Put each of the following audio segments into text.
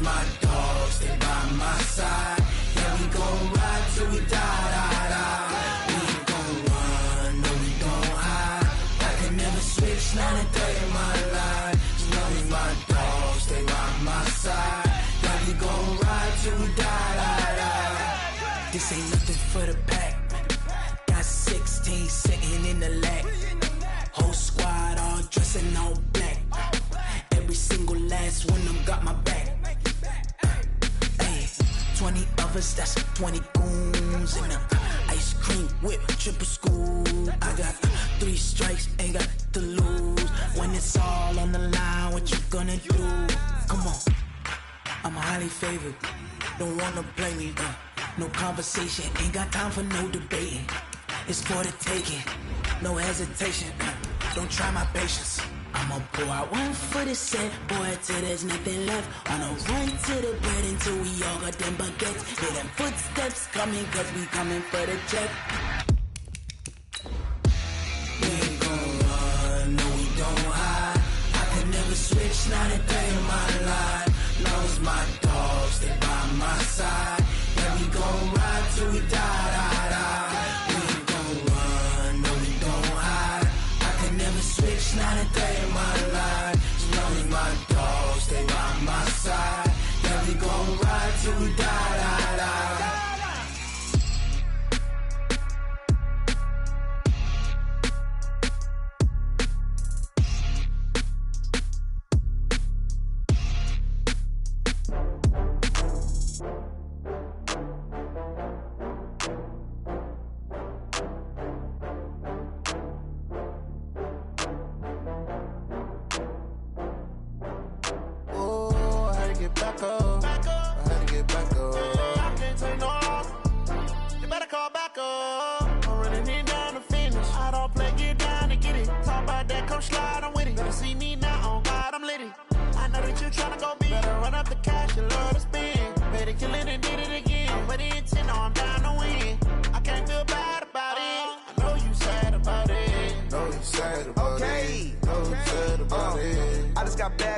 my dogs, stay by my side. Yeah, we gon' ride till we die, die, die. We ain't gon' run, no, we gon' hide. I can never switch, not a day in my life. As long as my dogs stay by my side. Yeah, we gon' ride till we die, die, die. This ain't nothing for the pack. Got 16 sitting in the lap. Whole squad all dressing all black. Every single last one of them got my back. Hey, 20 of us, that's 20 goons in the ice cream whip, triple scoop. I got 3 strikes, ain't got to lose. When it's all on the line, what you gonna do? Come on, I'm highly favored. Don't wanna play me, no conversation, ain't got time for no debating. It's for the taking, no hesitation. Don't try my patience. I'ma pour out one for the set, boy, till there's nothing left. On a run to the bread until we all got them baguettes. Hear them footsteps coming, cause we coming for the check. We ain't gon' run, no, we don't hide. I can never switch, not a day in my life. Long as my dogs stay by my side. Yeah, we gon' ride till we die, die, die. We ain't gon' run, no, we don't hide. I can never switch, not a day in my life. As long as my dogs stay by my side. Yeah, we gon' ride till we die, die, die.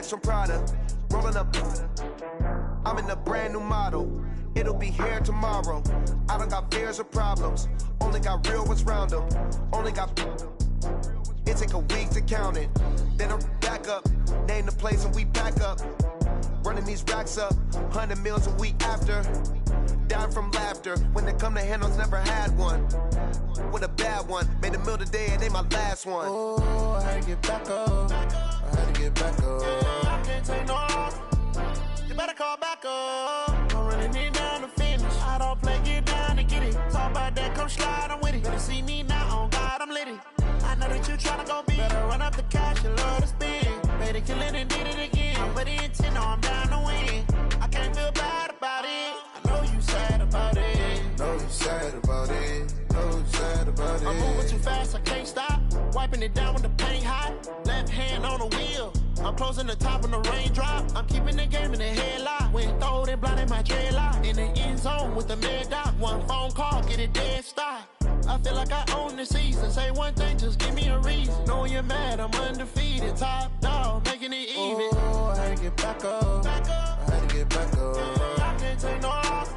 From Prada, rolling up. I'm in a brand new model. It'll be here tomorrow. I don't got fears or problems. Only got real ones round them. Only got. It take a week to count it. Then I'm back up. Name the place and we back up. Running these racks up. 100 meals a week after. Dying from laughter. When it come to handles, never had one. With a bad one. Made a meal today and they my last one. Oh, I had to get back up. I had to get back up. I can't take no loss. You better call back up. I'm running it down to finish. I don't play, get down to get it. Talk about that, come slide, I'm with it. Better see me now, on God, I'm litty. I know that you tryna go big. Better run up the cash, you love to spend. Better kill it and did it again. I'm with the intent, no, I'm down to win. I can't feel bad about it. I know you sad about it. Know you sad about it. Know you sad about it. I'm moving too fast, I can't stop. Wiping it down with the paint hot. Left hand on the wheel. I'm closing the top on the raindrop. I'm keeping the game in the headlock. When throwed and blinded my dreadlock. In the end zone with the mad dot. One phone call, get it dead stop. I feel like I own the season. Say one thing, just give me a reason. Knowing you're mad, I'm undefeated. Top dog, making it even. Oh, I had to get back up. I had to get back up. I can't take no loss.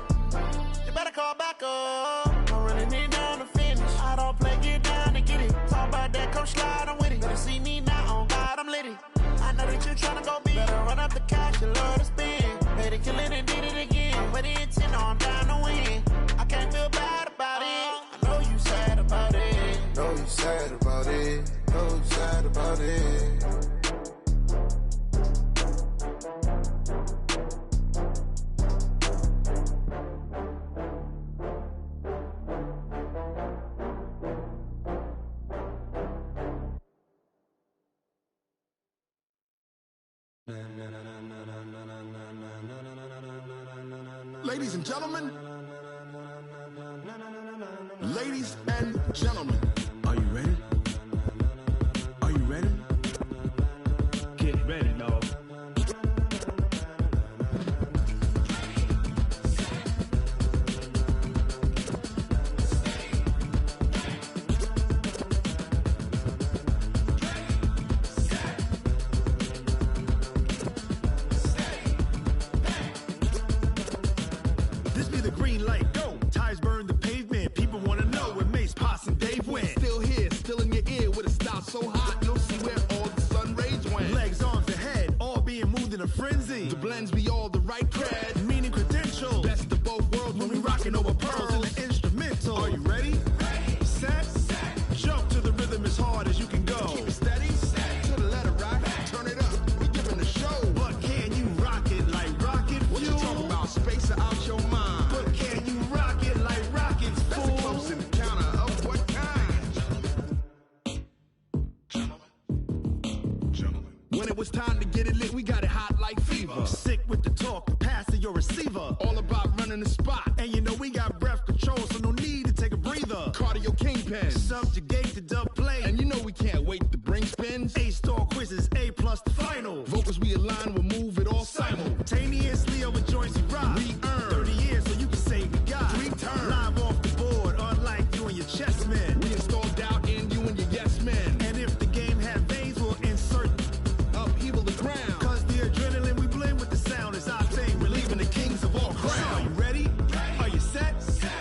You better call back up. I'm running it down to finish. I don't play, get down to get it. Talk about that, come slide, I'm with it. Better see me now, on God, I'm litty. I know that you tryna go big. Better run up the cash, you love to spend. Better kill it and did it again. With the intent, no, I'm down to win. I can't feel bad about it. I know you sad about it. Know you sad about it. Know you sad about it. Ladies and gentlemen, ladies and gentlemen, are you ready? Are you ready? Get ready, dog. This be the green light, go. Tires burn the pavement, people wanna know where Mace, Potts, and Dave went. Still here, still in your ear with a style so hot, you'll see where all the sun rays went. Legs, arms, and head, all being moved in a frenzy. The blends be all the right cred, Meaning credentials. best of both worlds When we rockin' over pearls in the instrumental. Are you ready? Set. Jump to the rhythm as hard as you can go. Keep it steady, to the letter right, turn it up, we giving the show. But can you rock it like rocket fuel? What you talking about, space out your mind? But can you rock it like rockets, That's a fool? close encounter of what kind? Gentlemen. When it was time to get it lit, we got it hot like fever. Sick with the talk, pass to your receiver. All about running the spot, And you know we got breath control, so no need to take a breather. cardio kingpin. Subjugate the dub play. And you know we can't wait to bring spins. A-star quizzes, A+ the final. Vocals we align, we'll move it all Simultaneously over joints we rock. We earn 30 years so you can say we got 3 turns. live off the board, unlike you and your chess men. We install doubt in you and your yes men. And if the game had veins, we'll insert. Upheaval the ground. Cause the adrenaline we blend with the sound is our thing, relieving the kings of all crowns. So are you ready? Are you set?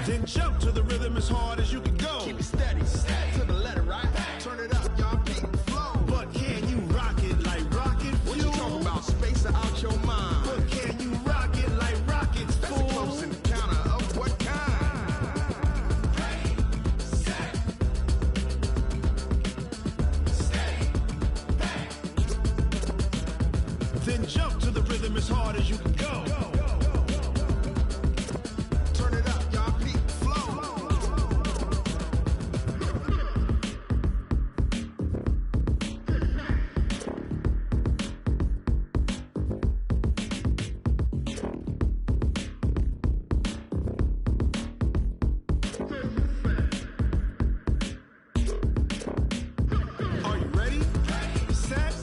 Then jump to the rhythm as hard as you can go. Keep it steady, to the letter right. Turn it up, y'all beat the flow. But can you rock it like rocket What you fuel? talking about, space out your mind? But can you rock it like rockets, That's a fool? close encounter of what kind? Then jump to the rhythm as hard as you can go. Turn it up, y'all beat the flow. Are you ready? Set.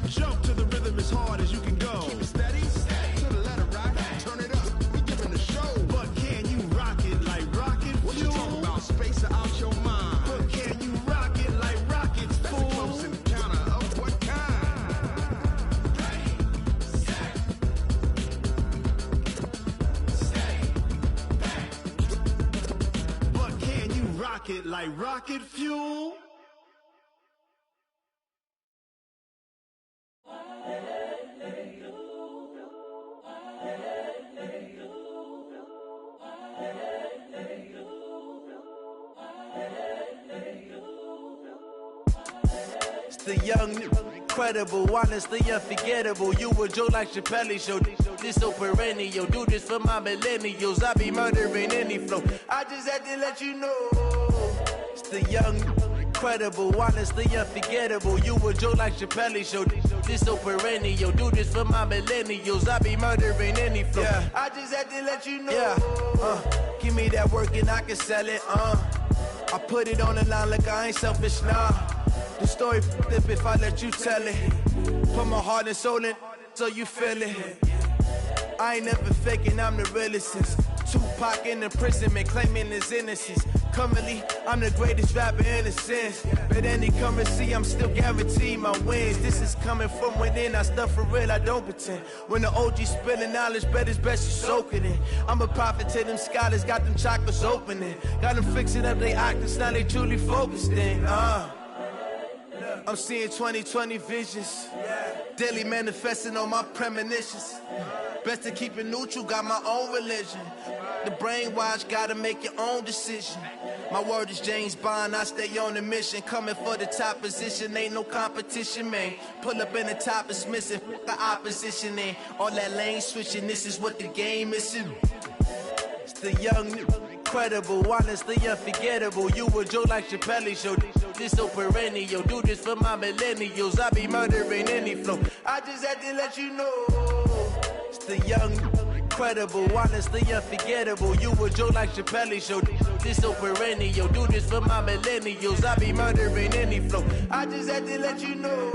Jump to the rhythm as hard as you can go. Keep it steady, to the letter right. Turn it up, we giving the show. But can you rock it like rocket What you fuel? talking about, space out your mind? But can you rock it like rockets, That's a fool? close encounter of what kind? But can you rock it like rocket fuel? It's the young, incredible, honestly unforgettable. You a Joe like Chappelle show. This so perennial. Do this for my millennials. I be murdering any flow. I just had to let you know. It's the young, incredible, honestly unforgettable. You a Joe like Chappelle show. This so perennial. Do this for my millennials. I be murdering any flow. Yeah. I just had to let you know. Yeah. Give me that work and I can sell it. I put it on the line like I ain't selfish, nah. The story f***ed up if I let you tell it. Put my heart and soul in so you feel it. I ain't never faking, I'm the realest since Tupac in imprisonment, claiming his innocence. Currently, I'm the greatest rapper in a sense. But any currency, I'm still guaranteed my wins. This is coming from within, I stuff for real, I don't pretend. When the OG spilling knowledge, bet it's best you soak it in. I'm a prophet to them scholars, got them chakras opening. Got them fixing up they octaves, now they truly focused in. I'm seeing 2020 visions. Daily manifesting on my premonitions. Best to keep it neutral, got my own religion. The brainwash, gotta make your own decision. My word is James Bond, I stay on the mission. Coming for the top position, ain't no competition, man. Pull up in the top is missing, the opposition in. All that lane switching, this is what the game is. It's the young, incredible, honestly unforgettable. You a Joe like Chappelle show. This so perennial. Do this for my millennials. I be murdering any flow. I just had to let you know. It's the young, incredible, honestly unforgettable. You a Joe like Chappelle show. This so perennial. Do this for my millennials. I be murdering any flow. I just had to let you know.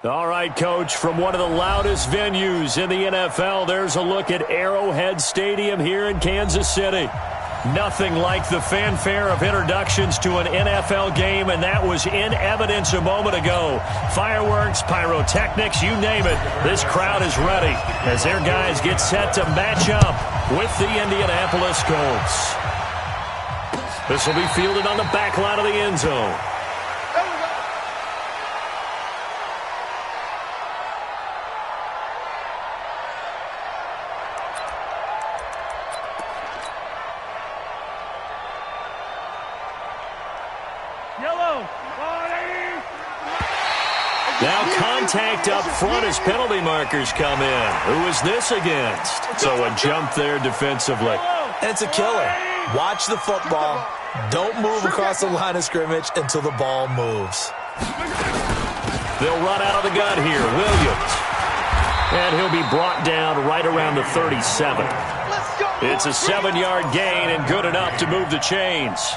All right, Coach, from one of the loudest venues in the NFL, there's a look at Arrowhead Stadium here in Kansas City. Nothing like the fanfare of introductions to an NFL game, and that was in evidence a moment ago. Fireworks, pyrotechnics, you name it. This crowd is ready as their guys get set to match up with the Indianapolis Colts. This will be fielded on the back line of the end zone. Now contact up front as penalty markers come in. Who is this against? So a jump there defensively. And it's a killer. Watch the football. Don't move across the line of scrimmage until the ball moves. They'll run out of the gun here. Williams. And he'll be brought down right around the 37. It's a 7-yard gain and good enough to move the chains.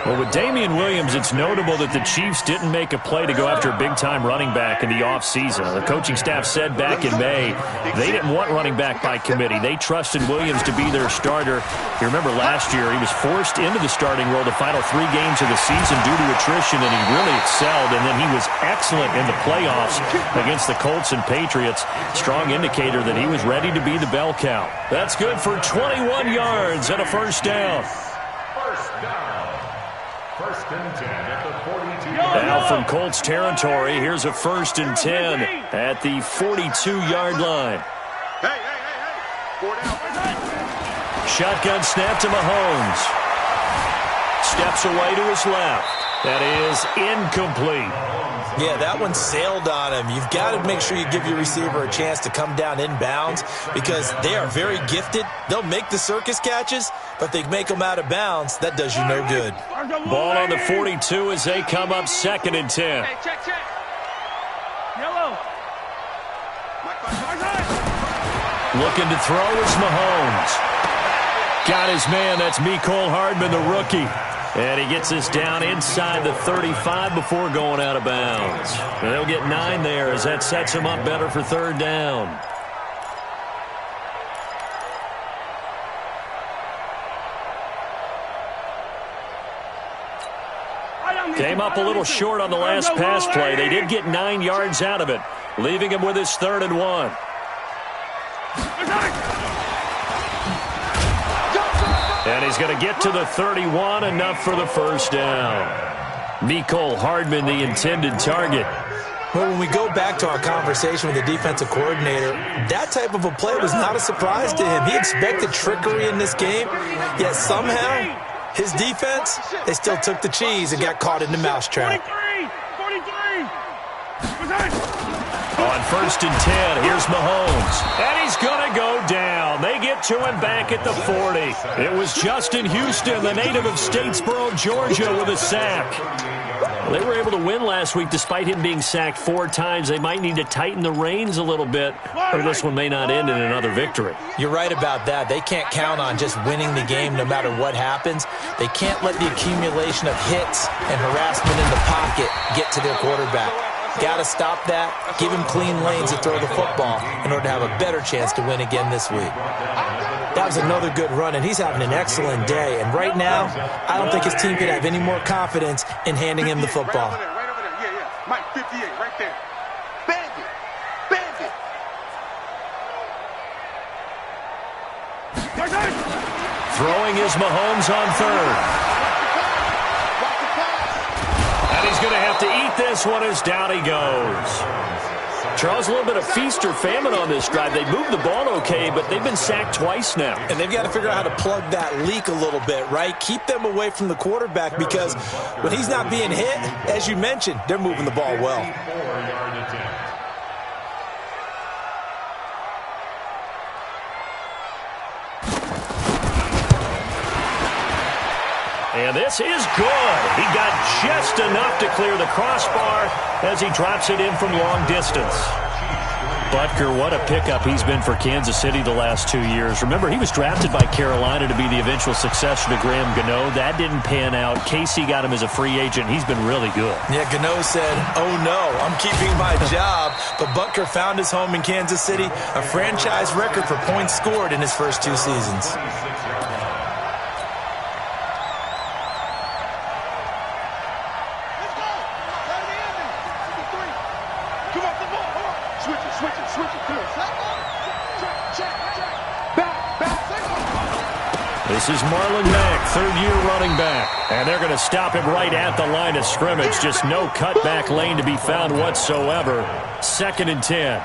Well, with Damian Williams, it's notable that the Chiefs didn't make a play to go after a big-time running back in the offseason. The coaching staff said back in May they didn't want running back by committee. They trusted Williams to be their starter. You remember last year he was forced into the starting role the final 3 games of the season due to attrition, and he really excelled, and then he was excellent in the playoffs against the Colts and Patriots. Strong indicator that he was ready to be the bell cow. That's good for 21 yards and a first down. First and 10 at the 42. Now from Colts territory, here's a first and 10 at the 42-yard line. Hey. 4 down. Shotgun snap to Mahomes. Steps away to his left. That is incomplete. Yeah, that one sailed on him. You've got to make sure you give your receiver a chance to come down inbounds because they are very gifted. They'll make the circus catches, but if they make them out of bounds, that does you no good. Ball on the 42 as they come up 2nd and 10. Hey, check. Yellow. Looking to throw is Mahomes. Got his man. That's Mecole Hardman, the rookie. And he gets us down inside the 35 before going out of bounds. And they'll get 9 there as that sets him up better for 3rd down. Came up a little short on the last pass play. They did get 9 yards out of it, leaving him with his 3rd and 1. And he's going to get to the 31, enough for the first down. Mecole Hardman, the intended target. Well, when we go back to our conversation with the defensive coordinator, that type of a play was not a surprise to him. He expected trickery in this game, yet somehow his defense, they still took the cheese and got caught in the mousetrap. 43. On 1st and 10, here's Mahomes. And he's going to go down. They get to him back at the 40. It was Justin Houston, the native of Statesboro, Georgia, with a sack. They were able to win last week despite him being sacked 4 times. They might need to tighten the reins a little bit, or this one may not end in another victory. You're right about that. They can't count on just winning the game no matter what happens. They can't let the accumulation of hits and harassment in the pocket get to their quarterback. Got to stop that, give him clean lanes to throw the football in order to have a better chance to win again this week. That was another good run, and he's having an excellent day. And right now, I don't think his team could have any more confidence in handing him the football. Right over there. Yeah. Mike, 58, right there. Bandit. Throwing is Mahomes on 3rd. And he's going to have to eat this one as down he goes. Charles, a little bit of feast or famine on this drive. They moved the ball okay, but they've been sacked twice now. And they've got to figure out how to plug that leak a little bit, right? Keep them away from the quarterback because when he's not being hit, as you mentioned, they're moving the ball well. And this is good. He got just enough to clear the crossbar as he drops it in from long distance. Butker, what a pickup he's been for Kansas City the last 2 years. Remember, he was drafted by Carolina to be the eventual successor to Graham Gano. That didn't pan out. KC got him as a free agent. He's been really good. Yeah, Gano said, oh no, I'm keeping my job. But Butker found his home in Kansas City, a franchise record for points scored in his first 2 seasons. This is Marlon Mack, third-year running back. And they're going to stop him right at the line of scrimmage. Just no cutback lane to be found whatsoever. 2nd and 10.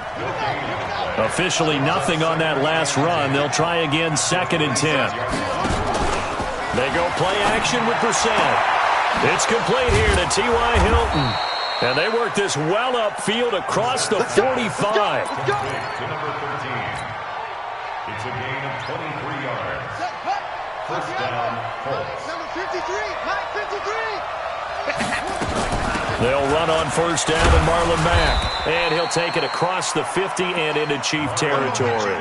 Officially nothing on that last run. They'll try again, 2nd and 10. They go play action with Brissett. It's complete here to T.Y. Hilton. And they work this well upfield across the 45. To number 13. It's a gain of 23 yards. First down, Colts. Number 53, Mike 53. They'll run on first down and Marlon Mack. And he'll take it across the 50 and into Chief territory.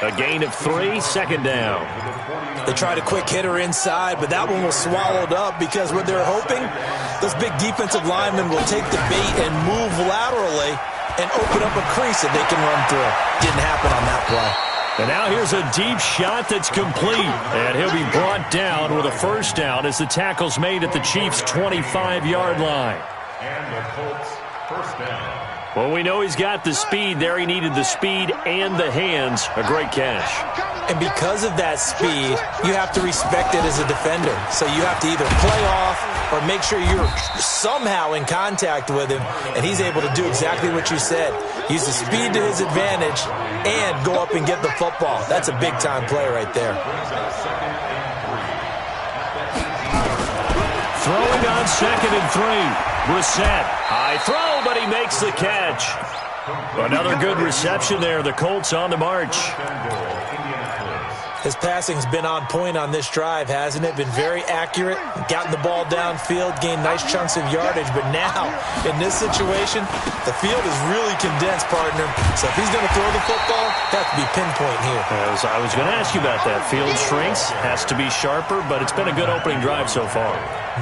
A gain of 3, 2nd down. They tried a quick hitter inside, but that one was swallowed up because what they're hoping, those big defensive linemen will take the bait and move laterally and open up a crease that they can run through. Didn't happen on that play. And now here's a deep shot that's complete. And he'll be brought down with a first down as the tackle's made at the Chiefs' 25-yard line. And the Colts, first down. Well, we know he's got the speed there. He needed the speed and the hands. A great catch. And because of that speed, you have to respect it as a defender. So you have to either play off or make sure you're somehow in contact with him, and he's able to do exactly what you said. Use the speed to his advantage and go up and get the football. That's a big-time play right there. Throwing on 2nd and 3. Brissett. High throw, but he makes the catch. Another good reception there. The Colts on the march. His passing's been on point on this drive, hasn't it? Been very accurate, gotten the ball downfield, gained nice chunks of yardage. But now, in this situation, the field is really condensed, partner. So if he's going to throw the football, that has to be pinpoint here. I was going to ask you about that. Field shrinks, has to be sharper, but it's been a good opening drive so far.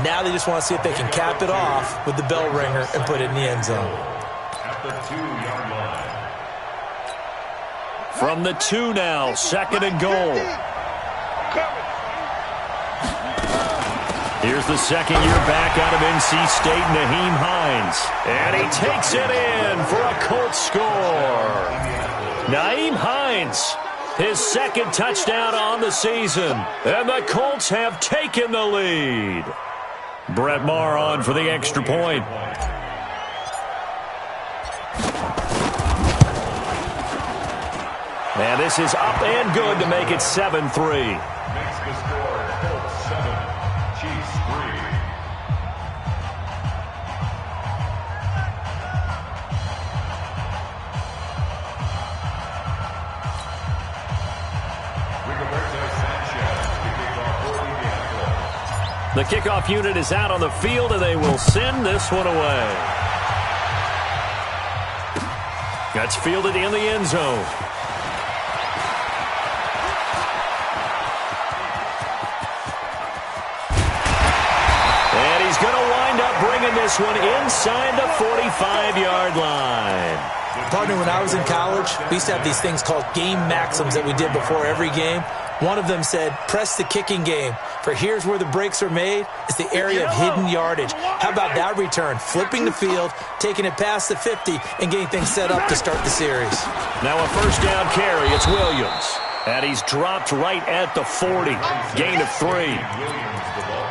Now they just want to see if they can cap it off with the bell ringer and put it in the end zone. At the 2-yard line. From the 2 now, 2nd and goal. Here's the second-year back out of NC State, Nyheim Hines. And he takes it in for a Colts score. Nyheim Hines, his 2nd touchdown on the season. And the Colts have taken the lead. Brett Maher on for the extra point. And this is up and good to make it 7-3. Makes the score Colts 7, Chiefs 3. The kickoff unit is out on the field, and they will send this one away. That's fielded in the end zone. And he's going to wind up bringing this one inside the 45-yard line. Partner, when I was in college, we used to have these things called game maxims that we did before every game. One of them said, press the kicking game, for here's where the breaks are made. It's the area of hidden yardage. How about that return? Flipping the field, taking it past the 50, and getting things set up to start the series. Now a first down carry. It's Williams. And he's dropped right at the 40. Gain of 3.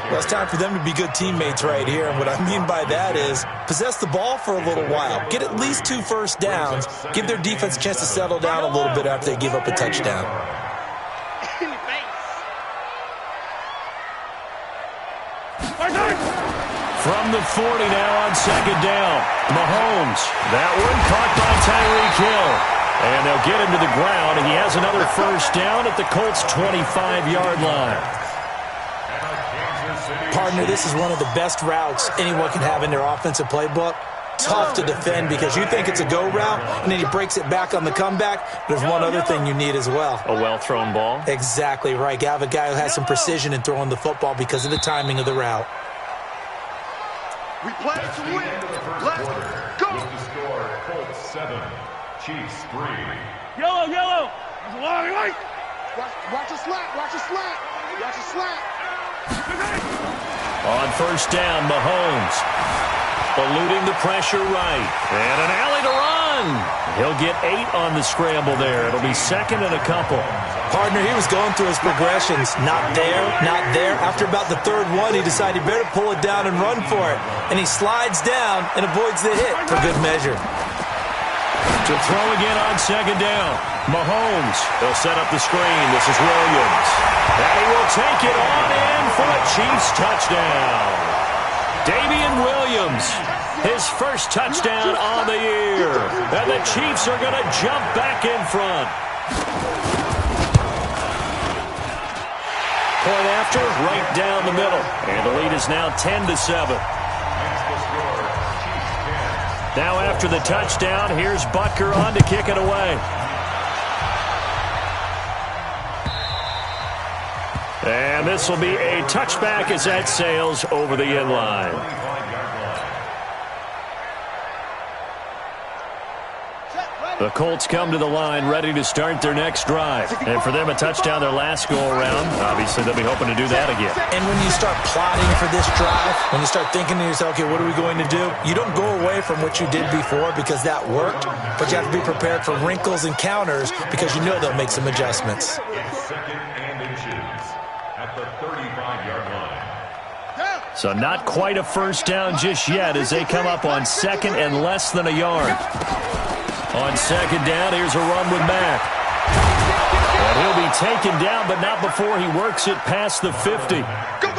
Well, it's time for them to be good teammates right here. And what I mean by that is possess the ball for a little while. Get at least 2 first downs. Give their defense a chance to settle down a little bit after they give up a touchdown. From the 40 now on second down. Mahomes. That one caught by Tyreek Hill. And they'll get him to the ground, and he has another first down at the Colts' 25-yard line. Partner, this is one of the best routes anyone can have in their offensive playbook. tough to defend because you think it's a go route, and then he breaks it back on the comeback. There's one other thing you need as well. A well-thrown ball? Exactly right. You have a guy who has some precision in throwing the football because of the timing of the route. We play to win. Let's go. With the score, Colts 7, Chiefs 3. Yellow, yellow. That's a long way. Watch a slap. Watch a slap. Watch a slap. On first down, Mahomes eluding the pressure right. And an alley to run. He'll get 8 on the scramble there. It'll be second and a couple. Partner, he was going through his progressions. Not there, not there. After about the third one, he decided he better pull it down and run for it. And he slides down and avoids the hit for good measure. To throw again on second down. Mahomes, he'll set up the screen. This is Williams. And he will take it on in for a Chiefs touchdown. Damian Williams, his first touchdown on the year. And the Chiefs are going to jump back in front. Point after, right down the middle. And the lead is now 10-7. Now after the touchdown, here's Butker on to kick it away. And this will be a touchback as that sails over the end line. The Colts come to the line ready to start their next drive. And for them, a touchdown their last go-around. Obviously, they'll be hoping to do that again. And when you start plotting for this drive, when you start thinking to yourself, okay, what are we going to do? You don't go away from what you did before because that worked, but you have to be prepared for wrinkles and counters because you know they'll make some adjustments. Second and inches at the 35-yard line. So not quite a first down just yet as they come up on second and less than a yard. On second down, here's a run with Mack. And he'll be taken down, but not before he works it past the 50.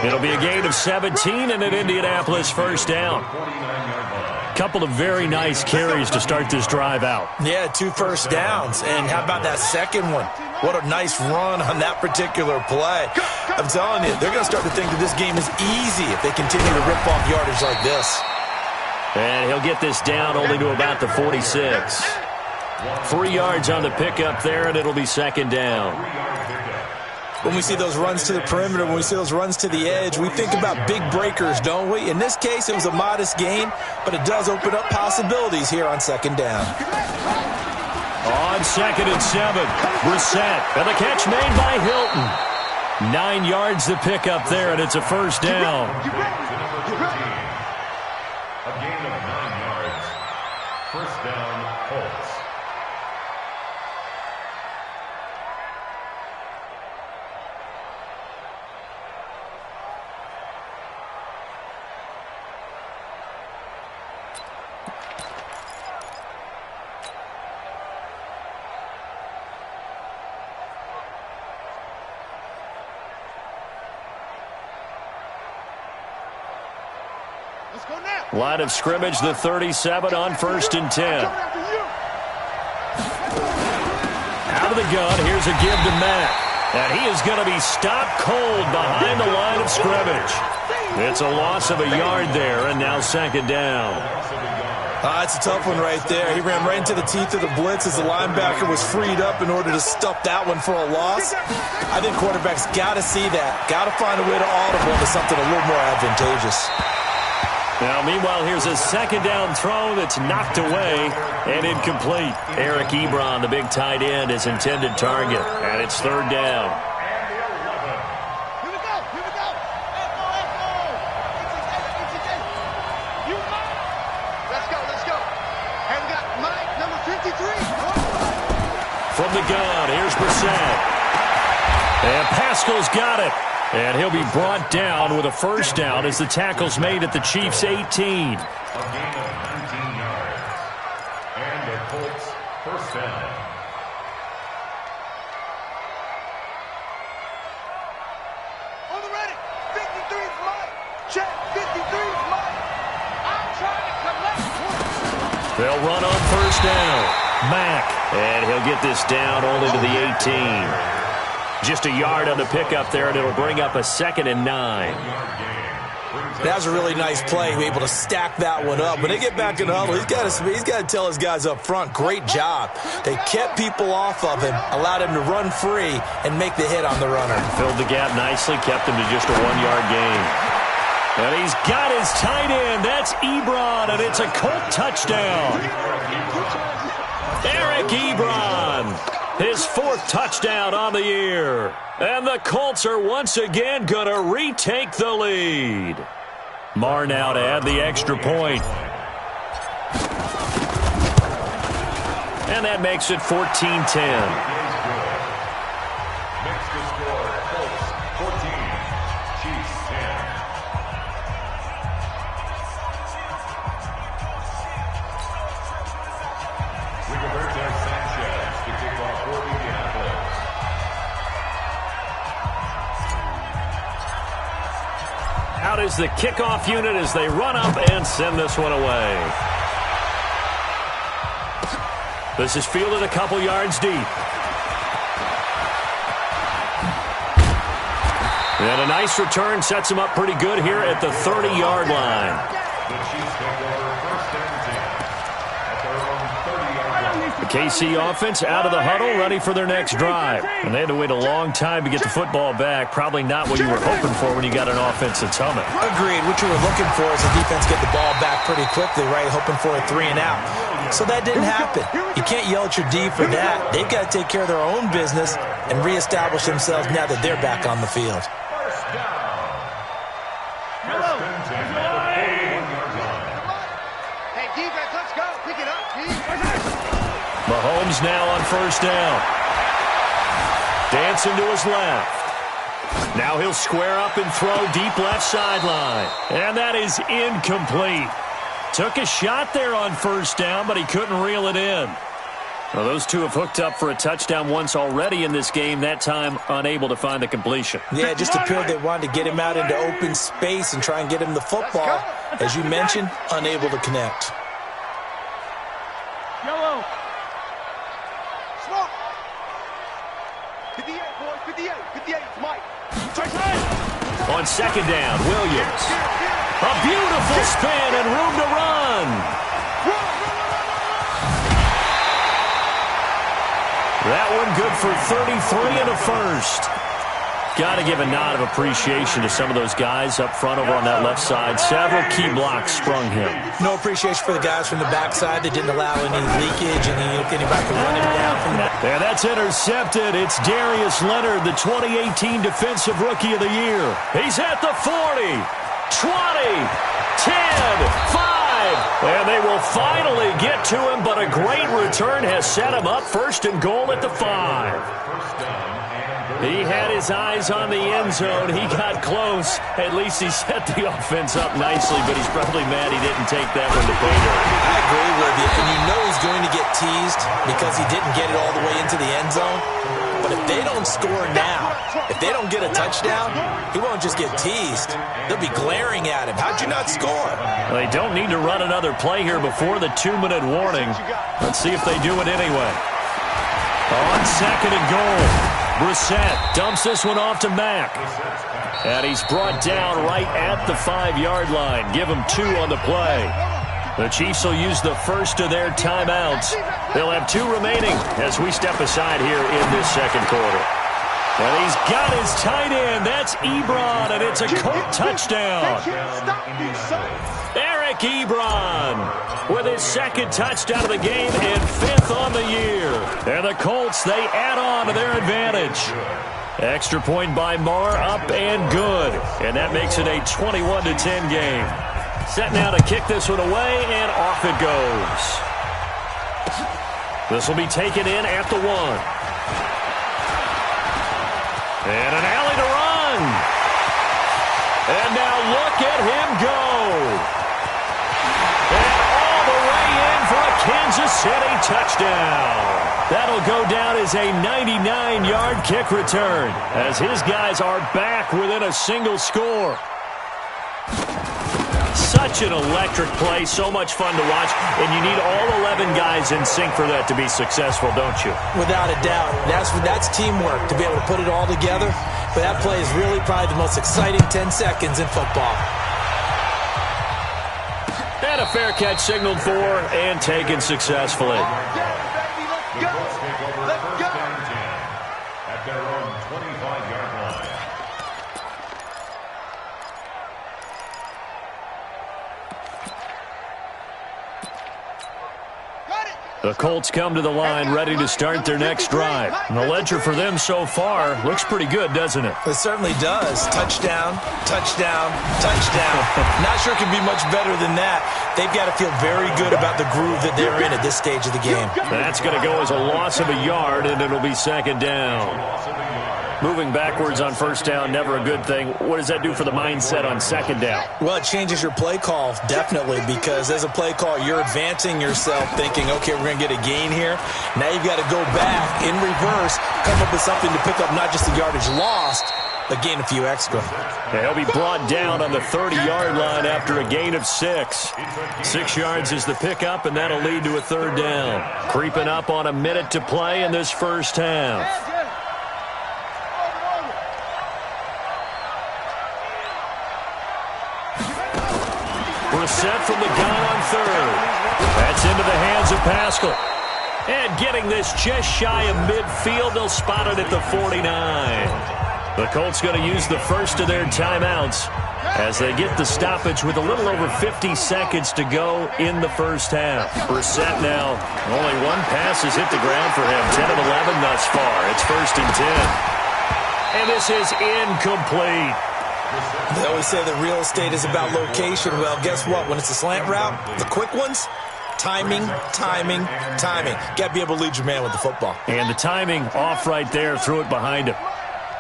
It'll be a gain of 17 and an Indianapolis first down. Couple of very nice carries to start this drive out. Yeah, 2 first downs. And how about that second one? What a nice run on that particular play. I'm telling you, they're going to start to think that this game is easy if they continue to rip off yardage like this. And he'll get this down only to about the 46. 3 yards on the pickup there, and it'll be second down. When we see those runs to the perimeter, when we see those runs to the edge, we think about big breakers, don't we? In this case, it was a modest gain, but it does open up possibilities here on second down. On second and 7, Brissett, and the catch made by Hilton. 9 yards to pick up there, and it's a first down. A gain of 9 yards. First down, Colts. Line of scrimmage, the 37 on first and 10. Out of the gun, here's a give to Mack. And he is going to be stopped cold behind the line of scrimmage. It's a loss of a yard there, and now second down. It's a tough one right there. He ran right into the teeth of the blitz as the linebacker was freed up in order to stuff that one for a loss. I think quarterbacks got to see that. Got to find a way to audible into something a little more advantageous. Now, meanwhile, here's a second down throw that's knocked away and incomplete. Eric Ebron, the big tight end, is intended target, and it's third down. Here we go. Here we go. Let's go. Let's go. And we got Mike, number 53. From the gun, here's Brissett. And Pascal's got it. And he'll be brought down with a first down as the tackle's made at the Chiefs' 18. A gain of 19 yards. And the Colts first down. On the ready. 53's Mike. Check. 53's Mike. I'm trying to collect. They'll run on first down. Mack. And he'll get this down only to the 18. Just a yard on the pickup there, and it'll bring up a second and 9. That was a really nice play, able to stack that one up. When they get back in the huddle, he's got to tell his guys up front, great job. They kept people off of him, allowed him to run free, and make the hit on the runner. Filled the gap nicely, kept him to just a 1-yard gain. And he's got his tight end. That's Ebron, and it's a Colt touchdown. Eric Ebron, his 4th touchdown on the year. And the Colts are once again going to retake the lead. Marr now to add the extra point. And that makes it 14-10. Out is the kickoff unit as they run up and send this one away. This is fielded a couple yards deep. And a nice return sets him up pretty good here at the 30-yard line. The KC offense out of the huddle, ready for their next drive. And they had to wait a long time to get the football back. Probably not what you were hoping for when you got an offense that's humming. Agreed. What you were looking for is the defense get the ball back pretty quickly, right? Hoping for a 3 and out. So that didn't happen. You can't yell at your D for that. They've got to take care of their own business and reestablish themselves now that they're back on the field. Mahomes now on first down. Dancing to his left. Now he'll square up and throw deep left sideline. And that is incomplete. Took a shot there on first down, but he couldn't reel it in. Well, those two have hooked up for a touchdown once already in this game, that time unable to find the completion. Yeah, it just appeared they wanted to get him out into open space and try and get him the football. As you mentioned, unable to connect. Yellow. Smoke. 58, boys. 58. 58. Mike. On second down, Williams. A beautiful spin and room to run. That one good for 33 and a first. Got to give a nod of appreciation to some of those guys up front over on that left side. Several key blocks sprung him. No appreciation for the guys from the backside that didn't allow any leakage and anybody could run him down from the back. And that's intercepted. It's Darius Leonard, the 2018 Defensive Rookie of the Year. He's at the 40, 20, 10, 5. And they will finally get to him, but a great return has set him up first and goal at the 5. He had his eyes on the end zone. He got close. At least he set the offense up nicely, but he's probably mad he didn't take that one to pay dirt. I agree with you, and you know he's going to get teased because he didn't get it all the way into the end zone. But if they don't score now, if they don't get a touchdown, he won't just get teased. They'll be glaring at him. How'd you not score? Well, they don't need to run another play here before the 2-minute warning. Let's see if they do it anyway. On second and goal, Brissett dumps this one off to Mack. And he's brought down right at the 5-yard line. Give him 2 on the play. The Chiefs will use the first of their timeouts. They'll have 2 remaining as we step aside here in this second quarter. And he's got his tight end. That's Ebron, and it's a Colt touchdown. Eric Ebron with his second touchdown of the game and 5th on the year. And the Colts, they add on to their advantage. Extra point by Marr, up and good. And that makes it a 21-10 game. Set now to kick this one away, and off it goes. This will be taken in at the 1. And an alley to run. And now look at him go. And all the way in for a Kansas City touchdown. That'll go down as a 99-yard kick return as his guys are back within a single score. Such an electric play, so much fun to watch, and you need all 11 guys in sync for that to be successful, don't you? Without a doubt. That's teamwork to be able to put it all together. But that play is really probably the most exciting 10 seconds in football. And a fair catch signaled for and taken successfully. At their own 25-yard line. The Colts come to the line ready to start their next drive. And the ledger for them so far looks pretty good, doesn't it? It certainly does. Touchdown, touchdown, touchdown. Not sure it can be much better than that. They've got to feel very good about the groove that they're in at this stage of the game. That's going to go as a loss of a yard, and it'll be second down. Moving backwards on first down, never a good thing. What does that do for the mindset on second down? Well, it changes your play call, definitely, because as a play call, you're advancing yourself thinking, okay, we're going to get a gain here. Now you've got to go back in reverse, come up with something to pick up not just the yardage lost, but gain a few extra. Yeah, he'll be brought down on the 30-yard line after a gain of 6. 6 yards is the pickup, and that'll lead to a third down. Creeping up on a minute to play in this first half. Set from the gun on third. That's into the hands of Pascal. And getting this just shy of midfield, they'll spot it at the 49. The Colts going to use the first of their timeouts as they get the stoppage with a little over 50 seconds to go in the first half. Brissett now, only one pass has hit the ground for him. 10 of 11 thus far. It's first and 10. And this is incomplete. They always say that real estate is about location. Well, guess what? When it's a slant route, the quick ones, timing, timing, timing. Got to be able to lead your man with the football. And the timing off right there. Threw it behind him.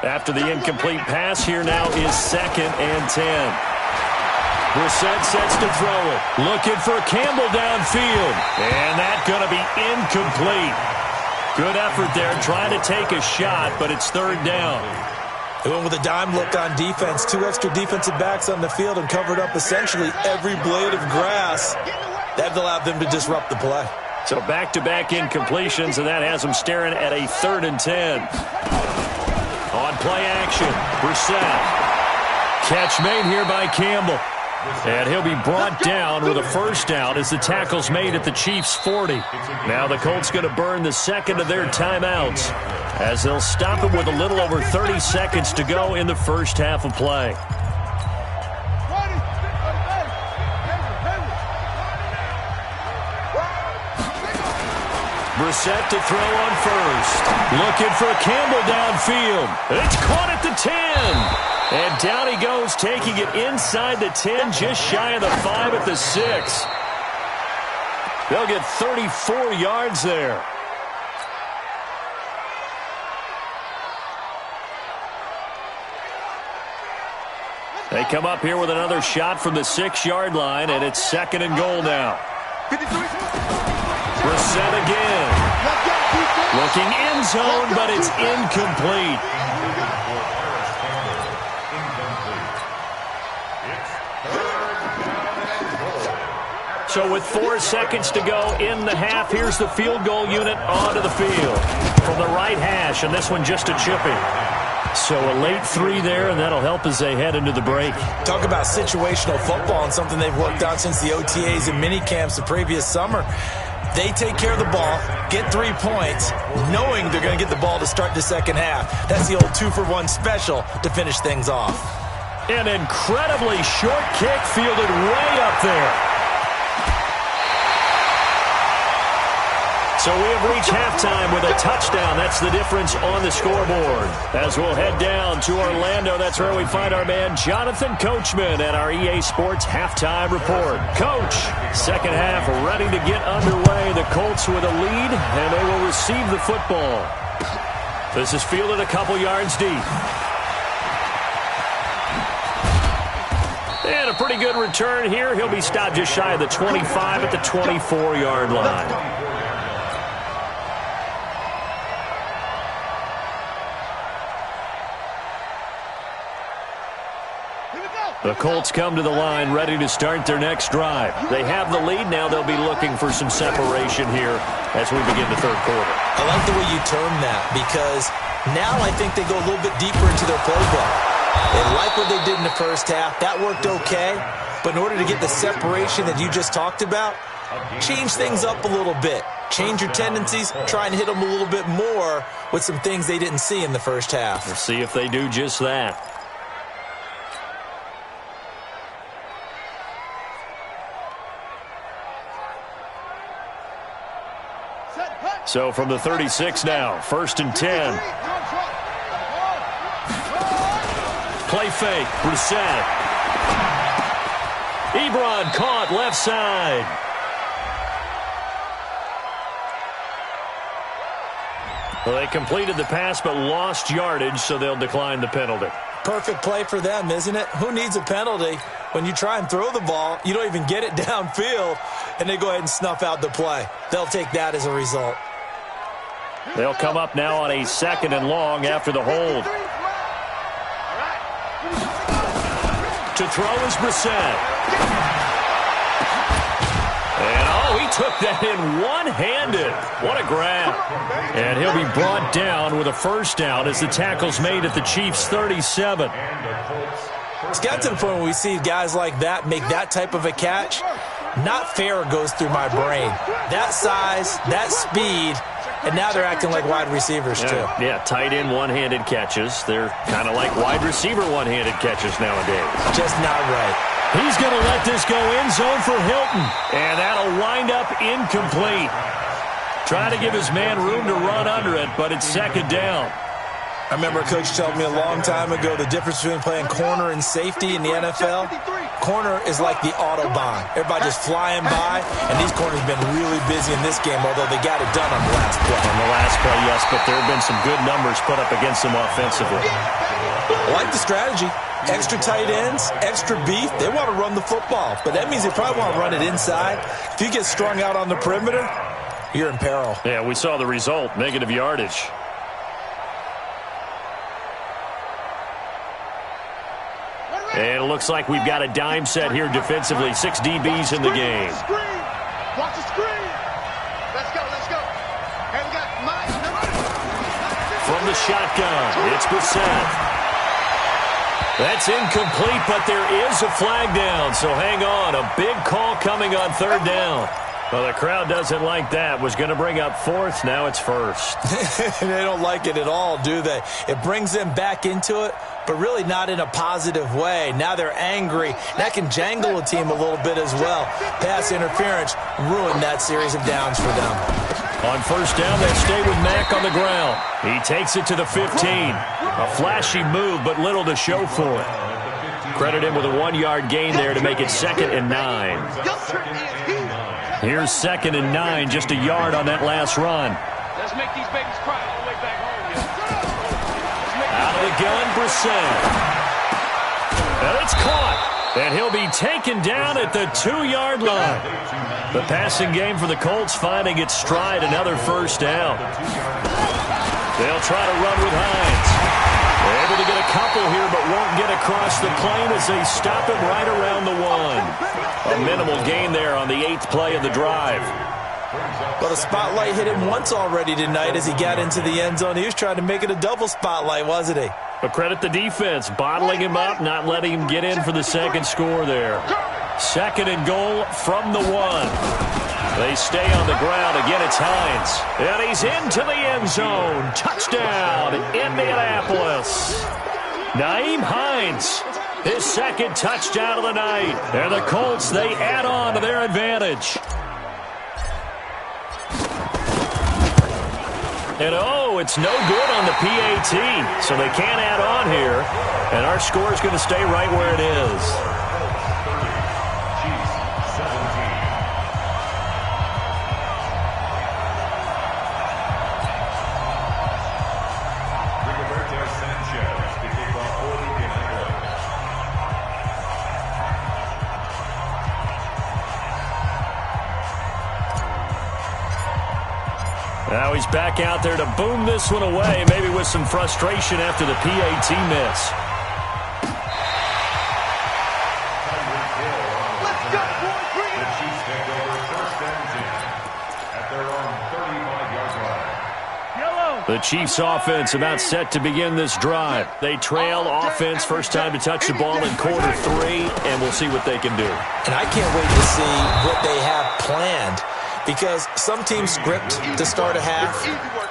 After the incomplete pass, here now is second and 10. Brissett sets to throw it. Looking for Campbell downfield. And that's going to be incomplete. Good effort there, trying to take a shot, but it's third down. They went with a dime look on defense. 2 extra defensive backs on the field and covered up essentially every blade of grass. That allowed them to disrupt the play. So back-to-back incompletions, and that has them staring at a third and 10. On play action, Brissett. Catch made here by Campbell. And he'll be brought down with a first down as the tackle's made at the Chiefs' 40. Now the Colts going to burn the second of their timeouts as they'll stop him with a little over 30 seconds to go in the first half of play. Brissett to throw on first. Looking for Campbell downfield. It's caught at the 10. And down he goes, taking it inside the 10, just shy of the 5 at the 6. They'll get 34 yards there. They come up here with another shot from the 6-yard line, and it's second and goal now. Brissett again. Looking end zone, but it's incomplete. So with 4 seconds to go in the half, here's the field goal unit onto the field from the right hash, and this one just a chipping. So a late 3 there, and that'll help as they head into the break. Talk about situational football and something they've worked on since the OTAs and mini camps the previous summer. They take care of the ball, get 3 points, knowing they're going to get the ball to start the second half. That's the old 2-for-1 special to finish things off. An incredibly short kick fielded way up there. So we have reached halftime with a touchdown. That's the difference on the scoreboard. As we'll head down to Orlando, that's where we find our man Jonathan Coachman at our EA Sports Halftime Report. Coach, second half ready to get underway. The Colts with a lead, and they will receive the football. This is fielded a couple yards deep. And a pretty good return here. He'll be stopped just shy of the 25 at the 24-yard line. The Colts come to the line ready to start their next drive. They have the lead. Now they'll be looking for some separation here as we begin the third quarter. I like the way you term that because now I think they go a little bit deeper into their playbook. They like what they did in the first half. That worked okay. But in order to get the separation that you just talked about, change things up a little bit. Change your tendencies, try and hit them a little bit more with some things they didn't see in the first half. We'll see if they do just that. So from the 36 now, 1st and 10. Play fake, Brissett. Ebron caught left side. Well, they completed the pass but lost yardage, so they'll decline the penalty. Perfect play for them, isn't it? Who needs a penalty? When you try and throw the ball, you don't even get it downfield, and they go ahead and snuff out the play. They'll take that as a result. They'll come up now on a 2nd and long after the hold. To throw is Brissett. And, he took that in one-handed. What a grab. And he'll be brought down with a first down as the tackle's made at the Chiefs' 37. It's got to the point where we see guys like that make that type of a catch. Not fair goes through my brain. That size, that speed, and now they're acting like wide receivers too. Yeah, tight end one-handed catches. They're kind of like wide receiver one-handed catches nowadays. Just not right. He's going to let this go end zone for Hilton. And that'll wind up incomplete. Trying to give his man room to run under it, but it's 2nd down. I remember a coach told me a long time ago the difference between playing corner and safety in the NFL. Corner is like the Autobahn. Everybody just flying by, and these corners have been really busy in this game, although they got it done on the last play. On the last play, yes, but there have been some good numbers put up against them offensively. I like the strategy. Extra tight ends, extra beef. They want to run the football, but that means they probably want to run it inside. If you get strung out on the perimeter, you're in peril. Yeah, we saw the result, negative yardage. And it looks like we've got a dime set here defensively. 6 DBs in the game. Watch the screen. Let's go, let's go. And we got Mike. From the shotgun, it's Brissett. That's incomplete, but there is a flag down, so hang on. A big call coming on 3rd down. Well, the crowd doesn't like that. Was going to bring up 4th. Now it's 1st. They don't like it at all, do they? It brings them back into it, but really not in a positive way. Now they're angry. That can jangle a team a little bit as well. Pass interference ruined that series of downs for them. On 1st down, they stay with Mack on the ground. He takes it to the 15. A flashy move, but little to show for it. Credit him with a 1-yard gain there to make it 2nd and 9. Here's 2nd and 9, just a yard on that last run. Let's make these babies cry all the way back home. Out of the gun, Brissett. And it's caught. And he'll be taken down at the 2-yard line. The passing game for the Colts finding its stride, another first down. They'll try to run with Hines. They're able to get a couple here, but won't get across the plane as they stop him right around the 1. A minimal gain there on the 8th play of the drive. Well, the spotlight hit him once already tonight as he got into the end zone. He was trying to make it a double spotlight, wasn't he? But credit the defense, bottling him up, not letting him get in for the 2nd score there. 2nd and goal from the 1. They stay on the ground. Again, it's Hines. And he's into the end zone. Touchdown, Indianapolis. Nyheim Hines, his 2nd touchdown of the night. And the Colts, they add on to their advantage. And it's no good on the PAT, so they can't add on here. And our score is going to stay right where it is. Now he's back out there to boom this one away, maybe with some frustration after the PAT miss. Let's go, boys. Bring it. The Chiefs take over 1st and 10 at their own 35-yard line. The Chiefs offense about set to begin this drive. They trail offense, first time to touch the ball in quarter 3, and we'll see what they can do. And I can't wait to see what they have planned, because some teams script to start a half.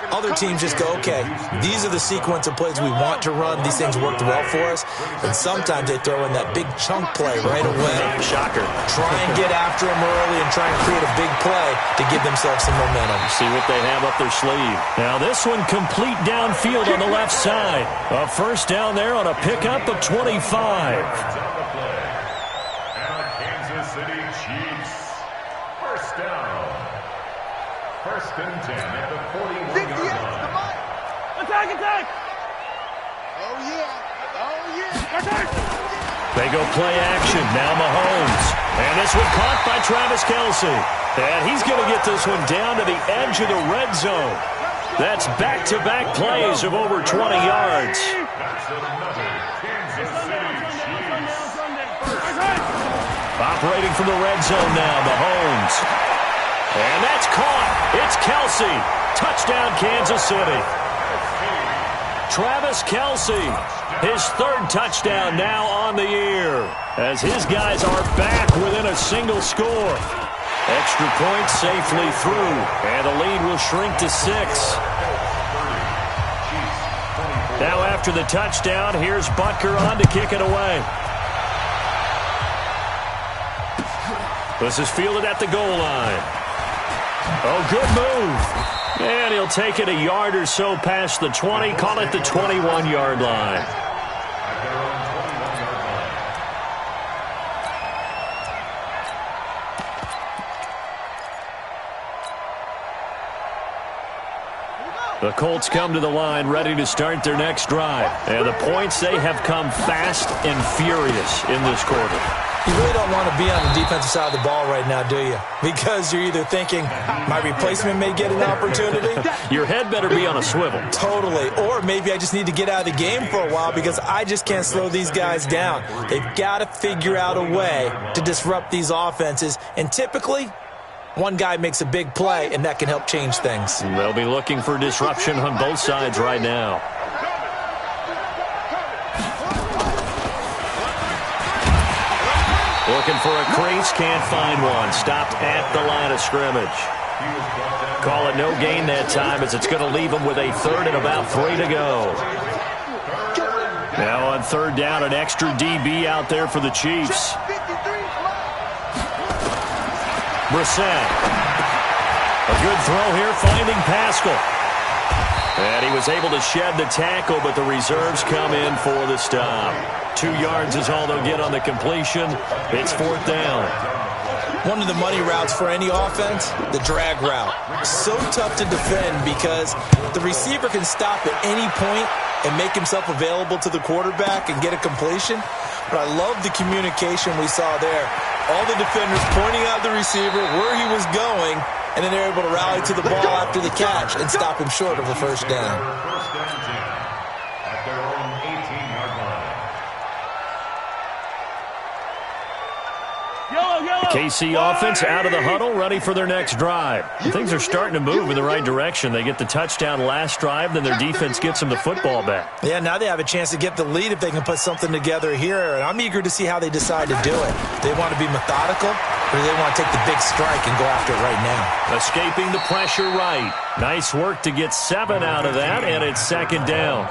Other teams just go, okay, these are the sequence of plays we want to run. These things worked well for us. And sometimes they throw in that big chunk play right away. Shocker. Try and get after them early and try and create a big play to give themselves some momentum. See what they have up their sleeve. Now this one complete downfield on the left side. A first down there on a pickup of 25. Kansas City Chiefs. First down. First and 10 at the 41-yard line. Attack! Oh, yeah. Attack! They go play action. Now Mahomes. And this one caught by Travis Kelce. And he's going to get this one down to the edge of the red zone. That's back-to-back plays of over 20 yards. That's another Kansas City Chiefs. Operating from the red zone now, Mahomes. And that's caught. It's Kelce. Touchdown, Kansas City. Travis Kelce, his 3rd touchdown now on the year, as his guys are back within a single score. Extra point safely through, and the lead will shrink to 6. Now after the touchdown, here's Butker on to kick it away. This is fielded at the goal line. Oh, good move. And he'll take it a yard or so past the 20, call it the 21-yard line. The Colts come to the line ready to start their next drive. And the points, they have come fast and furious in this quarter. You really don't want to be on the defensive side of the ball right now, do you? Because you're either thinking, my replacement may get an opportunity. Your head better be on a swivel. Totally. Or maybe I just need to get out of the game for a while because I just can't slow these guys down. They've got to figure out a way to disrupt these offenses. And typically, one guy makes a big play, and that can help change things. They'll be looking for disruption on both sides right now. Looking for a crease, can't find one. Stopped at the line of scrimmage. Call it no gain that time, as it's going to leave them with a 3rd and about 3 to go. Now on 3rd down, an extra DB out there for the Chiefs. Brissett. A good throw here, finding Pascal. And he was able to shed the tackle, but the reserves come in for the stop. 2 yards is all they'll get on the completion. It's 4th down. One of the money routes for any offense, the drag route. So tough to defend because the receiver can stop at any point and make himself available to the quarterback and get a completion. But I love the communication we saw there. All the defenders pointing out the receiver, where he was going, and then they're able to rally to the ball after the catch and stop him short of a first down. First down 10 at their own 18-yard line. KC offense out of the huddle, ready for their next drive. And things are starting to move in the right direction. They get the touchdown last drive, then their defense gets them the football back. Yeah, now they have a chance to get the lead if they can put something together here, and I'm eager to see how they decide to do it. They want to be methodical, or do they want to take the big strike and go after it right now? Escaping the pressure right. Nice work to get 7 out of that, and it's 2nd down.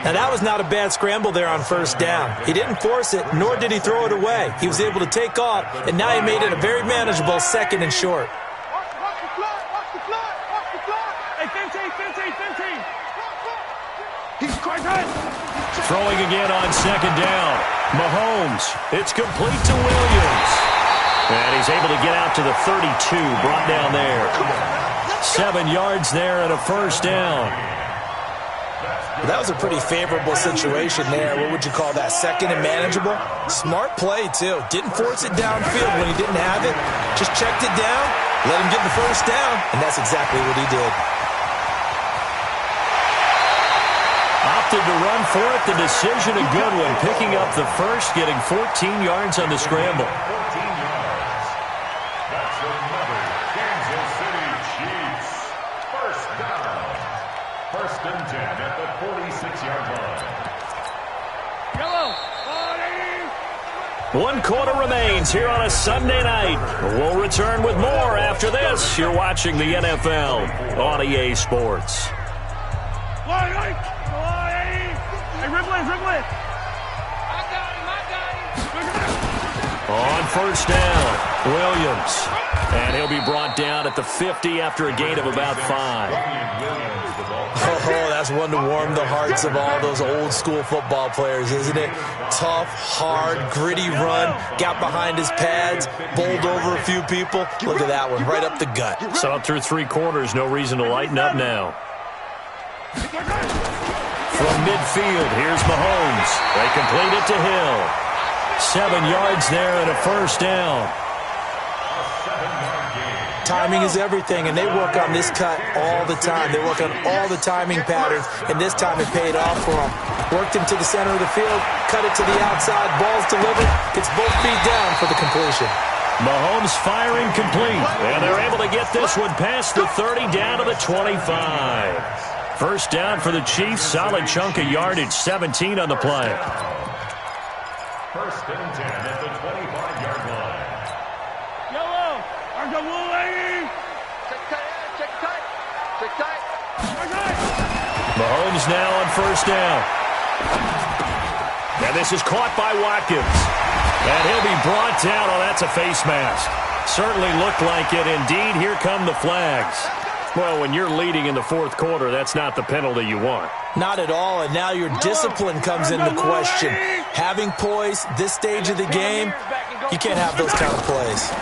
Now, that was not a bad scramble there on 1st down. He didn't force it, nor did he throw it away. He was able to take off, and now he made it a very manageable 2nd and short. Hey, 15. Throwing again on 2nd down. Mahomes. It's complete to Williams. And he's able to get out to the 32, brought down there. 7 yards there and a 1st down. That was a pretty favorable situation there. What would you call that? 2nd and manageable? Smart play, too. Didn't force it downfield when he didn't have it. Just checked it down, let him get the 1st down, and that's exactly what he did. Opted to run for it. The decision, a good one. Picking up the 1st, getting 14 yards on the scramble. 14 yards. That's another Kansas City Chiefs. First down. 1st and 1 quarter remains here on a Sunday night. We'll return with more after this. You're watching the NFL on EA Sports. Hey, Ripley. On first down, Williams. And he'll be brought down at the 50 after a gain of about 5. Oh, that's one to warm the hearts of all those old school football players, isn't it? Tough, hard, gritty run, got behind his pads, bowled over a few people. Look at that one, right up the gut. Saw it through 3 quarters, no reason to lighten up now. From midfield, here's Mahomes. They complete it to Hill. 7 yards there and a first down. Timing is everything, and they work on this cut all the time. They work on all the timing patterns, and this time it paid off for them. Worked him to the center of the field, cut it to the outside, ball's delivered, gets both feet down for the completion. Mahomes firing complete, and they're able to get this one past the 30 down to the 25. First down for the Chiefs, solid chunk of yardage, 17 on the play. First and 10 at the 25-yard line. Yellow. Argo Woolley. Check tight. Mahomes now on first down. And this is caught by Watkins. And he'll be brought down. Oh, that's a face mask. Certainly looked like it. Indeed, here come the flags. Well, when you're leading in the 4th quarter, that's not the penalty you want. Not at all, and now your discipline comes into question. Having poise, this stage of the game, you can't have those kind of plays.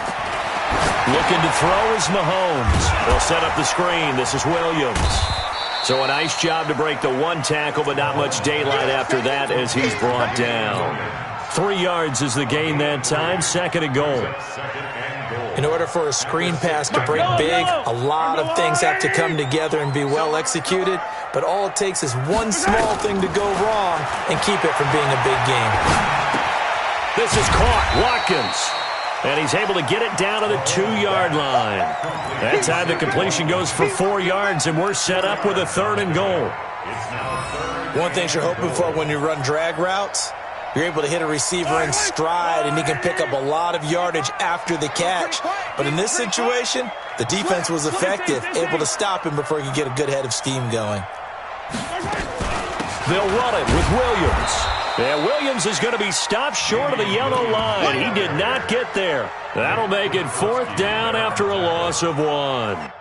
Looking to throw is Mahomes. They'll set up the screen. This is Williams. So a nice job to break the 1 tackle, but not much daylight after that as he's brought down. 3 yards is the gain that time, 2nd and goal. In order for a screen pass to break big, a lot of things have to come together and be well executed, but all it takes is one small thing to go wrong and keep it from being a big game. This is caught, Watkins. And he's able to get it down to the 2-yard line. That time the completion goes for 4 yards, and we're set up with a 3rd and goal. One thing you're hoping for when you run drag routes, you're able to hit a receiver in stride, and he can pick up a lot of yardage after the catch. But in this situation, the defense was effective, able to stop him before he could get a good head of steam going. They'll run it with Williams. And Williams is going to be stopped short of the yellow line. He did not get there. That'll make it 4th down after a loss of 1.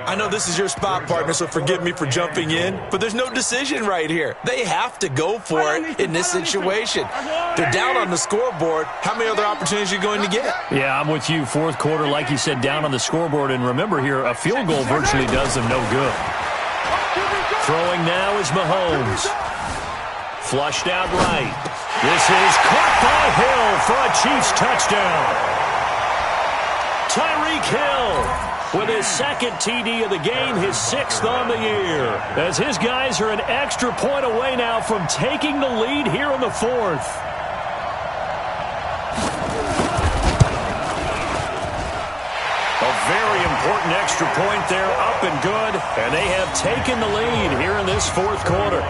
I know this is your spot, partner, so forgive me for jumping in, but there's no decision right here. They have to go for it in this situation. They're down on the scoreboard. How many other opportunities are you going to get? Yeah, I'm with you. 4th quarter, like you said, down on the scoreboard. And remember here, a field goal virtually does them no good. Throwing now is Mahomes. Flushed out right. This is caught by Hill for a Chiefs touchdown. Tyreek Hill with his 2nd TD of the game, his 6th on the year. As his guys are an extra point away now from taking the lead here in the 4th. A very important extra point there, up and good. And they have taken the lead here in this 4th quarter.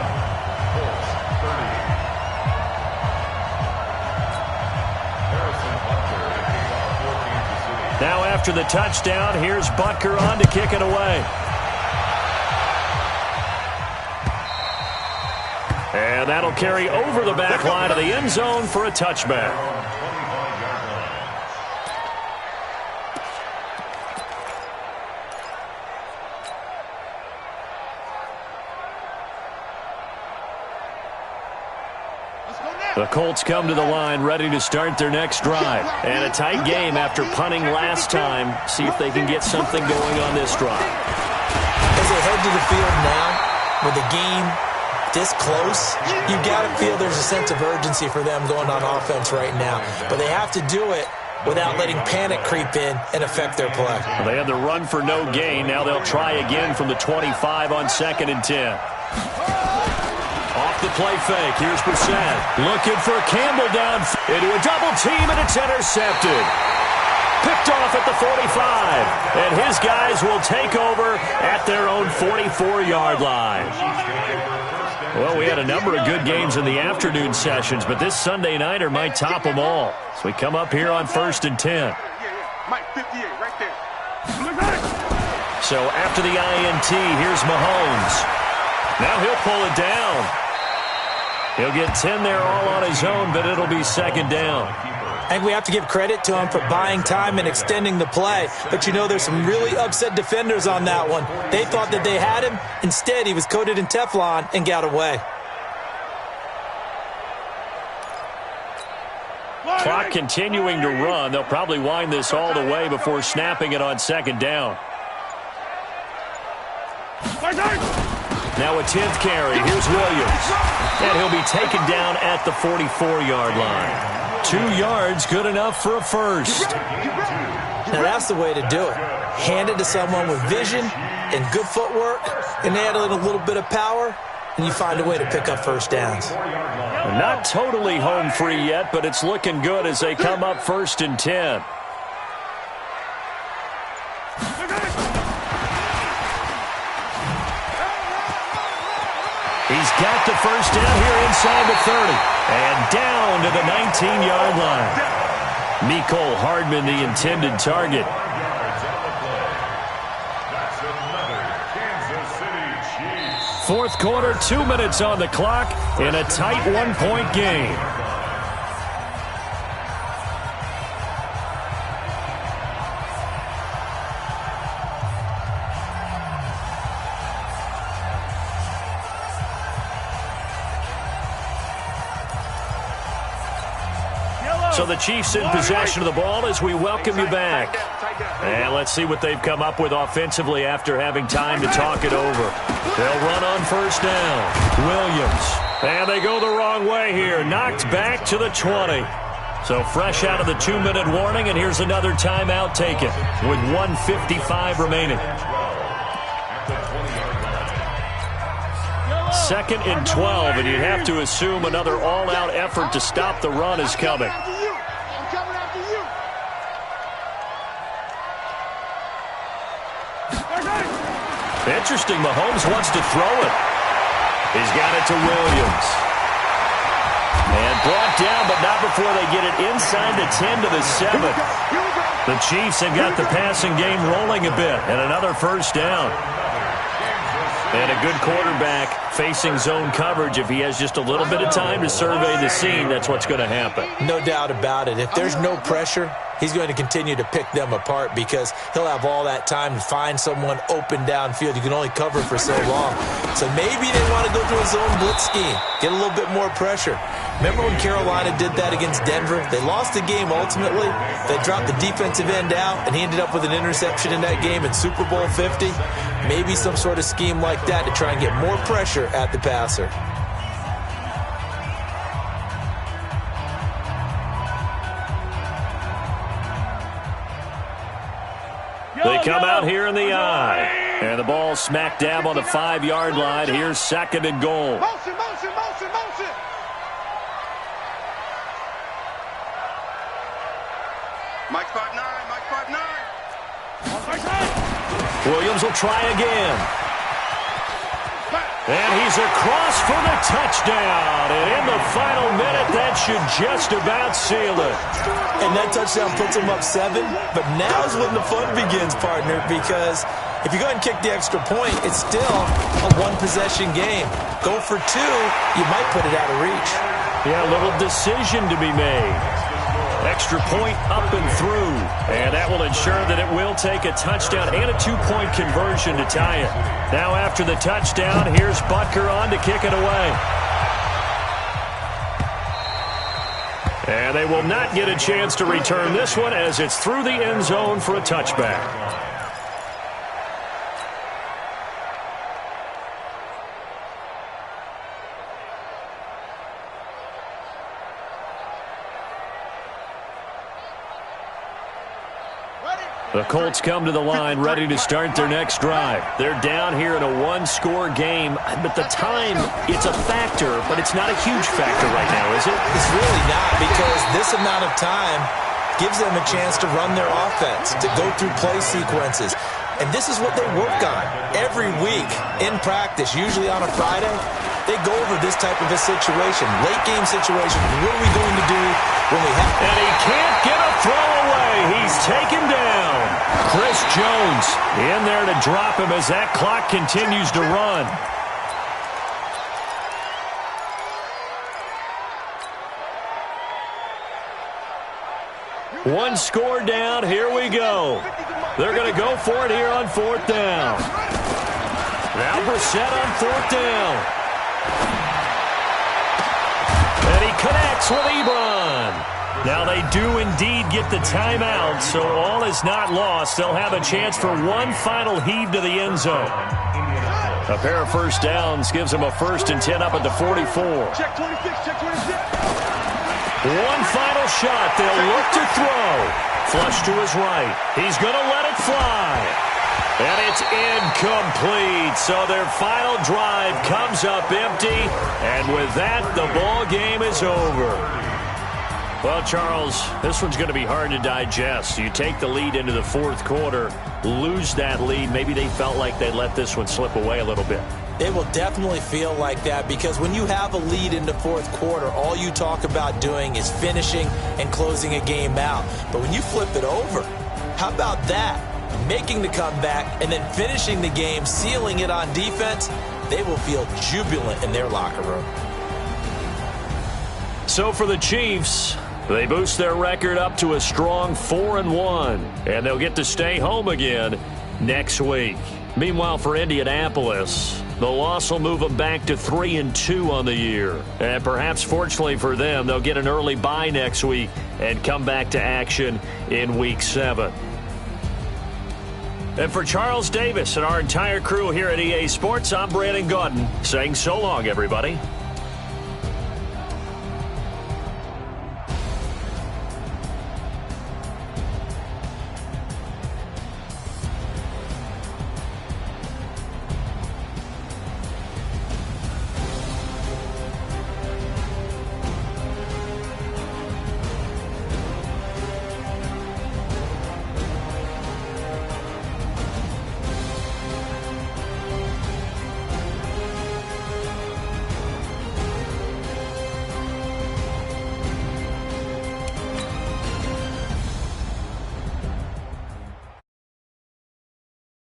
Now after the touchdown, here's Butker on to kick it away. And that'll carry over the back line of the end zone for a touchback. The Colts come to the line ready to start their next drive. And a tight game after punting last time. See if they can get something going on this drive. As they head to the field now, with the game this close, you got to feel there's a sense of urgency for them going on offense right now. But they have to do it without letting panic creep in and affect their play. Well, they had the run for no gain. Now they'll try again from the 25 on 2nd and 10. Off the play fake. Here's Brissett. Looking for Campbell down into a double team, and it's intercepted. Picked off at the 45. And his guys will take over at their own 44-yard line. Well, we had a number of good games in the afternoon sessions, but this Sunday nighter might top them all. So we come up here on 1st and 10. Mike, 58, right there. So after the INT, here's Mahomes. Now he'll pull it down. He'll get 10 there all on his own, but it'll be 2nd down. I think we have to give credit to him for buying time and extending the play. But, you know, there's some really upset defenders on that one. They thought that they had him. Instead, he was coated in Teflon and got away. Clock continuing to run. They'll probably wind this all the way before snapping it on 2nd down. Now a 10th carry. Here's Williams. And he'll be taken down at the 44-yard line. 2 yards, good enough for a first. Now that's the way to do it. Hand it to someone with vision and good footwork, and add in a little bit of power, and you find a way to pick up first downs. Not totally home free yet, but it's looking good as they come up 1st and 10. He's got the first down here inside the 30. And down to the 19-yard line. Mecole Hardman, the intended target. Fourth quarter, 2 minutes on the clock in a tight 1-point game. So the Chiefs in possession of the ball as we welcome you back. And let's see what they've come up with offensively after having time to talk it over. They'll run on 1st down. Williams. And they go the wrong way here. Knocked back to the 20. So fresh out of the 2-minute warning, and here's another timeout taken with 1:55 remaining. 2nd and 12, and you'd have to assume another all-out effort to stop the run is coming. Interesting, Mahomes wants to throw it. He's got it to Williams. And brought down, but not before they get it inside the 10 to the 7. The Chiefs have got the passing game rolling a bit, and another first down. And a good quarterback facing zone coverage. If he has just a little bit of time to survey the scene, that's what's going to happen. No doubt about it. If there's no pressure, he's going to continue to pick them apart because he'll have all that time to find someone open downfield. You can only cover for so long. So maybe they want to go to a zone blitz scheme, get a little bit more pressure. Remember when Carolina did that against Denver? They lost the game ultimately. They dropped the defensive end out, and he ended up with an interception in that game in Super Bowl 50. Maybe some sort of scheme like that to try and get more pressure at the passer. They come out here in the eye. And the ball smack dab on the 5-yard line. Here's 2nd and goal. Motion, motion, motion, motion. Mike 5'9", Mike 5'9". Williams will try again. And he's across for the touchdown. And in the final minute, that should just about seal it. And that touchdown puts him up 7. But now's when the fun begins, partner, because if you go ahead and kick the extra point, it's still a one-possession game. Go for 2, you might put it out of reach. Yeah, a little decision to be made. Extra point up and through. And that will ensure that it will take a touchdown and a 2-point conversion to tie it. Now after the touchdown, here's Butker on to kick it away. And they will not get a chance to return this one as it's through the end zone for a touchback. The Colts come to the line ready to start their next drive. They're down here in a one-score game, but the time, it's a factor, but it's not a huge factor right now, is it? It's really not, because this amount of time gives them a chance to run their offense, to go through play sequences. And this is what they work on every week in practice, usually on a Friday. They go over this type of a situation, late-game situation. What are we going to do when we have... And he can't get a throw away. He's taken down. Chris Jones in there to drop him as that clock continues to run. One score down. Here we go. They're going to go for it here on fourth down. Now Brissett on fourth down. And he connects with Ebron. Now they do indeed get the timeout, so all is not lost. They'll have a chance for one final heave to the end zone. A pair of first downs gives them a 1st and 10 up at the 44. Check 26, check 26. One final shot. They'll look to throw. Flush to his right. He's going to let it fly. And it's incomplete. So their final drive comes up empty. And with that, the ball game is over. Well, Charles, this one's going to be hard to digest. You take the lead into the fourth quarter, lose that lead. Maybe they felt like they let this one slip away a little bit. It will definitely feel like that, because when you have a lead in the fourth quarter, all you talk about doing is finishing and closing a game out. But when you flip it over, how about that? Making the comeback and then finishing the game, sealing it on defense, they will feel jubilant in their locker room. So for the Chiefs, they boost their record up to a strong 4-1, and they'll get to stay home again next week. Meanwhile, for Indianapolis, the loss will move them back to 3-2 on the year. And perhaps fortunately for them, they'll get an early bye next week and come back to action in Week 7. And for Charles Davis and our entire crew here at EA Sports, I'm Brandon Gaudin saying so long, everybody.